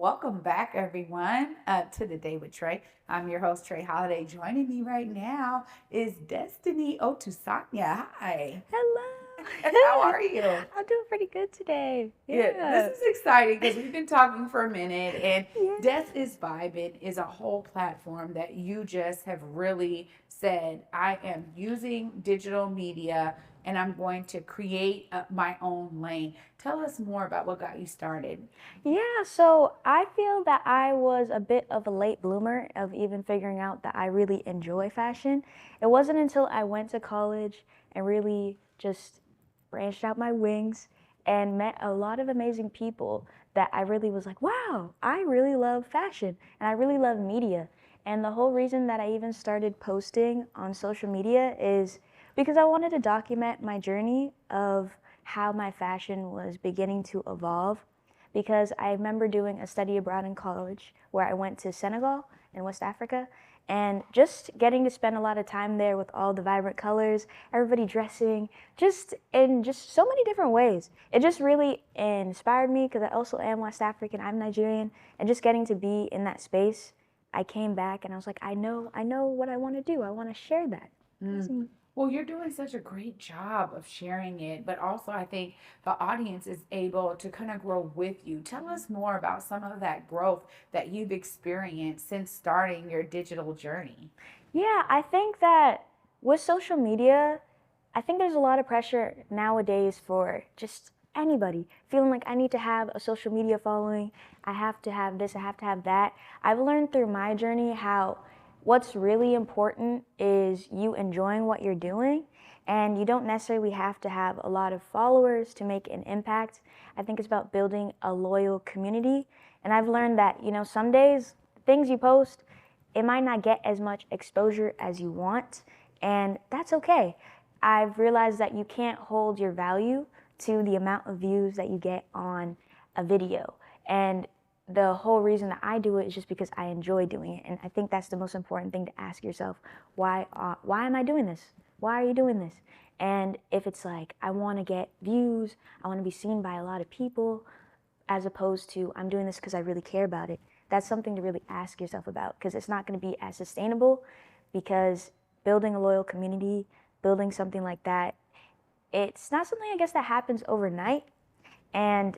Welcome back, everyone, to the Day with Trae. I'm your host, Trae Holiday. Joining me right now is Destiny Otusanya. Hi. How Hello. are you? I'm doing pretty good today. Yeah, this Yeah. is exciting because we've been talking for a minute, and Death Yeah. is Vibing is a whole platform that you just have really said, I am using digital media and I'm going to create my own lane. Tell us more about what got you started. Yeah, so I feel that I was a bit of a late bloomer of even figuring out that I really enjoy fashion. It wasn't until I went to college and really just branched out my wings and met a lot of amazing people that I really was like, wow, I really love fashion and I really love media. And the whole reason that I even started posting on social media is because I wanted to document my journey of how my fashion was beginning to evolve because I remember doing a study abroad in college where I went to Senegal in West Africa and just getting to spend a lot of time there with all the vibrant colors, everybody dressing just in just so many different ways. It just really inspired me because I also am West African, I'm Nigerian, and just getting to be in that space, I came back and I was like, I know what I want to do. I want to share that. Mm. Well, you're doing such a great job of sharing it, but also I think the audience is able to kind of grow with you. Tell us more about some of that growth that you've experienced since starting your digital journey. Yeah, I think that with social media, I think there's a lot of pressure nowadays for just anybody feeling like I need to have a social media following. I have to have this, I have to have that. I've learned through my journey how what's really important is you enjoying what you're doing. And you don't necessarily have to have a lot of followers to make an impact. I think it's about building a loyal community. And I've learned that, some days things you post, it might not get as much exposure as you want, and that's okay. I've realized that you can't hold your value to the amount of views that you get on a video. And the whole reason that I do it is just because I enjoy doing it. And I think that's the most important thing to ask yourself. Why am I doing this? Why are you doing this? And if it's like, I want to get views, I want to be seen by a lot of people, as opposed to I'm doing this because I really care about it. That's something to really ask yourself about because it's not going to be as sustainable because building a loyal community, building something like that, it's not something I guess that happens overnight. And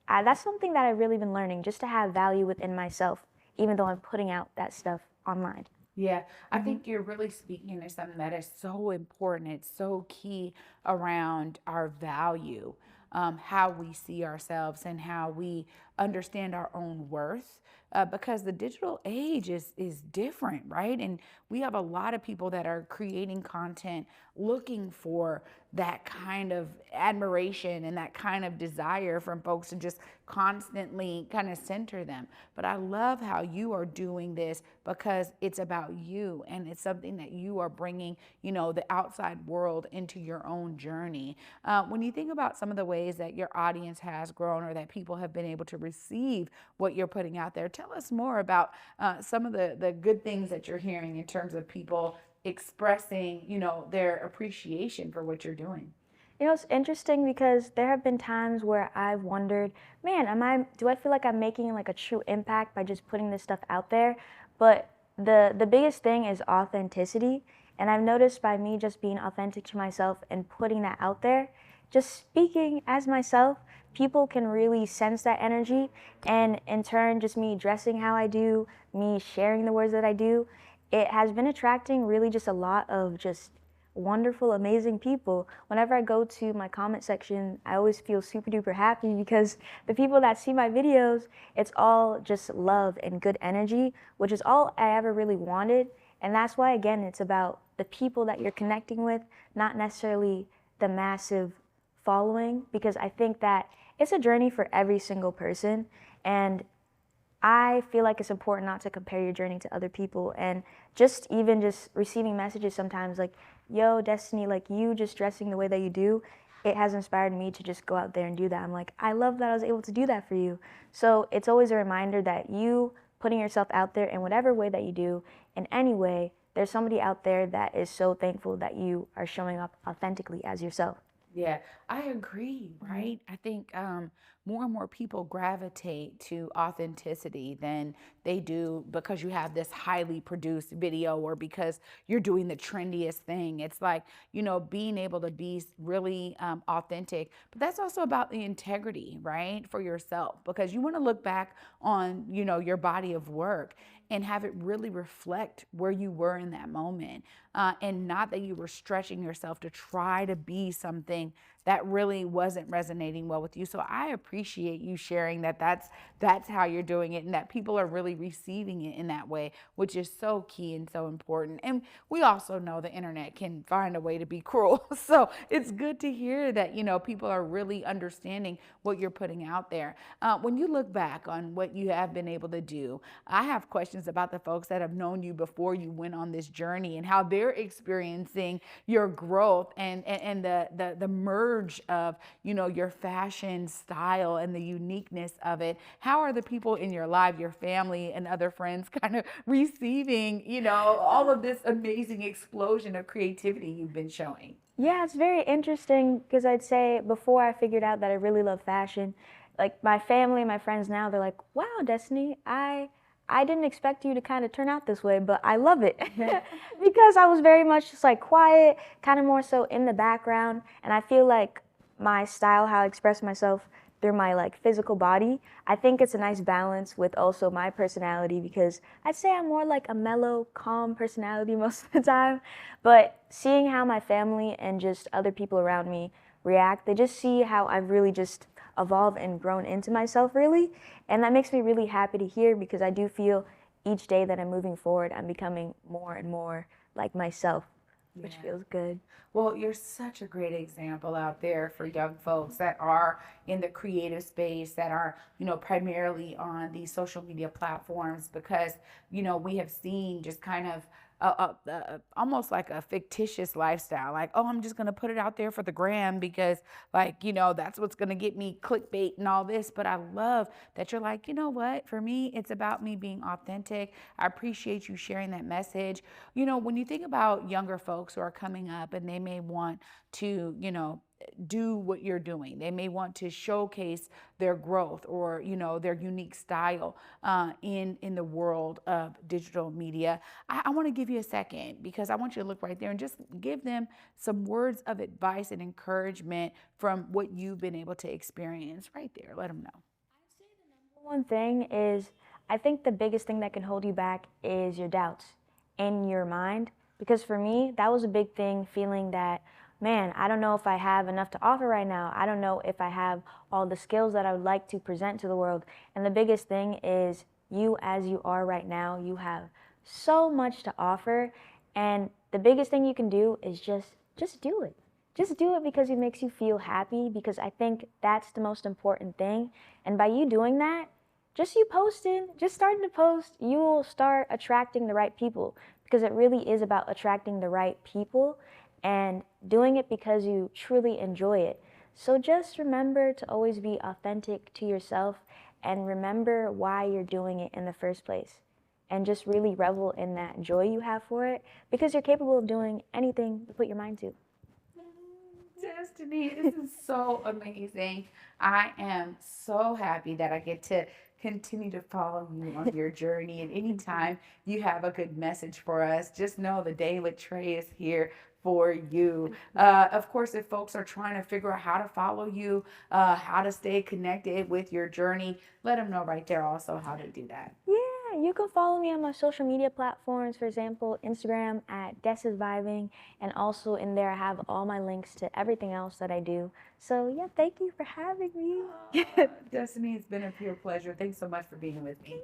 that's something that I've really been learning just to have value within myself, even though I'm putting out that stuff online. Yeah, I Mm-hmm. think you're really speaking to something that is so important. It's so key around our value, how we see ourselves and how we understand our own worth. Because the digital age is different, right? And we have a lot of people that are creating content looking for that kind of admiration and that kind of desire from folks to just constantly kind of center them. But I love how you are doing this because it's about you and it's something that you are bringing, the outside world into your own journey. When you think about some of the ways that your audience has grown or that people have been able to receive what you're putting out there, tell us more about some of the good things that you're hearing in terms of people expressing, their appreciation for what you're doing. It's interesting because there have been times where I've wondered, man, do I feel like I'm making like a true impact by just putting this stuff out there? But the biggest thing is authenticity. And I've noticed by me just being authentic to myself and putting that out there, just speaking as myself, people can really sense that energy. And in turn, just me dressing how I do, me sharing the words that I do, it has been attracting really just a lot of just wonderful, amazing people. Whenever I go to my comment section, I always feel super duper happy because the people that see my videos, it's all just love and good energy, which is all I ever really wanted. And that's why, again, it's about the people that you're connecting with, not necessarily the massive following, because I think that it's a journey for every single person. And I feel like it's important not to compare your journey to other people and just even just receiving messages sometimes like, yo, Destiny, like you just dressing the way that you do, it has inspired me to just go out there and do that. I'm like, I love that I was able to do that for you. So it's always a reminder that you putting yourself out there in whatever way that you do, in any way, there's somebody out there that is so thankful that you are showing up authentically as yourself. Yeah, I agree, right? I think more and more people gravitate to authenticity than they do because you have this highly produced video or because you're doing the trendiest thing. It's like, being able to be really authentic, but that's also about the integrity, right? For yourself, because you want to look back on, your body of work and have it really reflect where you were in that moment. And not that you were stretching yourself to try to be something that really wasn't resonating well with you. So I appreciate you sharing that that's how you're doing it and that people are really receiving it in that way, which is so key and so important. And we also know the internet can find a way to be cruel. So it's good to hear that, people are really understanding what you're putting out there. When you look back on what you have been able to do, I have questions about the folks that have known you before you went on this journey and how they're experiencing your growth and the merge of, your fashion style and the uniqueness of it. How are the people in your life, your family and other friends kind of receiving, all of this amazing explosion of creativity you've been showing? Yeah, it's very interesting because I'd say before I figured out that I really love fashion, like my family and my friends now, they're like, "Wow, Destiny, I didn't expect you to kind of turn out this way, but I love it." Because I was very much just like quiet, kind of more so in the background, and I feel like my style, how I express myself through my like physical body, I think it's a nice balance with also my personality because I'd say I'm more like a mellow, calm personality most of the time. But seeing how my family and just other people around me react, they just see how I've really just evolved and grown into myself really. And that makes me really happy to hear because I do feel each day that I'm moving forward, I'm becoming more and more like myself, which Yeah. feels good. Well, you're such a great example out there for young folks that are in the creative space, that are, primarily on these social media platforms, because, we have seen just kind of almost like a fictitious lifestyle. Like, oh, I'm just going to put it out there for the gram because, like, that's what's going to get me clickbait and all this. But I love that you're like, you know what? For me, it's about me being authentic. I appreciate you sharing that message. When you think about younger folks who are coming up and they may want to, do what you're doing, they may want to showcase their growth or, their unique style in the world of digital media. I want to give you a second because I want you to look right there and just give them some words of advice and encouragement from what you've been able to experience right there. Let them know. One thing is, I think the biggest thing that can hold you back is your doubts in your mind. Because for me, that was a big thing, feeling that, man, I don't know if I have enough to offer right now. I don't know if I have all the skills that I would like to present to the world. And the biggest thing is, you as you are right now, you have so much to offer. And the biggest thing you can do is just do it. Just do it because it makes you feel happy, because I think that's the most important thing. And by you doing that, just you posting, just starting to post, you will start attracting the right people, because it really is about attracting the right people and doing it because you truly enjoy it. So just remember to always be authentic to yourself and remember why you're doing it in the first place. And just really revel in that joy you have for it, because you're capable of doing anything you put your mind to. Destiny, this is so amazing. I am so happy that I get to continue to follow you on your journey. And anytime you have a good message for us, just know the Day with Trae is here for you. Of course, if folks are trying to figure out how to follow you, how to stay connected with your journey, let them know right there also how to do that. Yeah, you can follow me on my social media platforms, for example, Instagram at DesisVibing, and also in there I have all my links to everything else that I do. So yeah, thank you for having me. Destiny, it's been a pure pleasure. Thanks so much for being with me.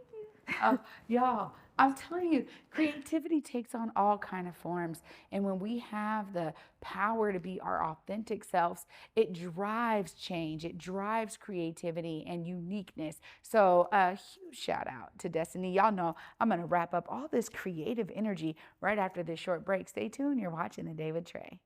Y'all, I'm telling you, creativity takes on all kind of forms, and when we have the power to be our authentic selves, it drives change, it drives creativity and uniqueness. So a huge shout out to Destiny. Y'all know I'm going to wrap up all this creative energy right after this short break. Stay tuned. You're watching The Day with Trae.